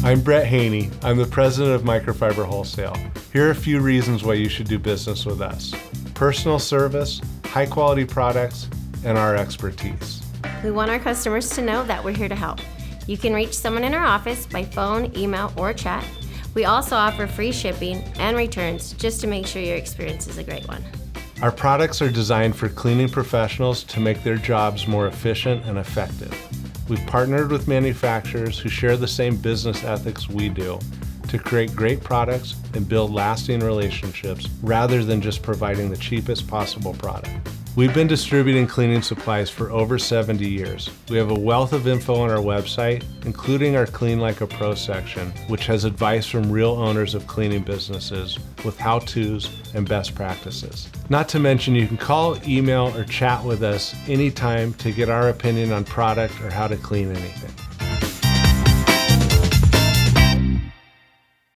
I'm Brett Haney. I'm the president of Microfiber Wholesale. Here are a few reasons why you should do business with us. Personal service, high quality products, and our expertise. We want our customers to know that we're here to help. You can reach someone in our office by phone, email, or chat. We also offer free shipping and returns just to make sure your experience is a great one. Our products are designed for cleaning professionals to make their jobs more efficient and effective. We've partnered with manufacturers who share the same business ethics we do to create great products and build lasting relationships rather than just providing the cheapest possible product. We've been distributing cleaning supplies for over 70 years. We have a wealth of info on our website, including our Clean Like a Pro section, which has advice from real owners of cleaning businesses with how-tos and best practices. Not to mention, you can call, email, or chat with us anytime to get our opinion on product or how to clean anything.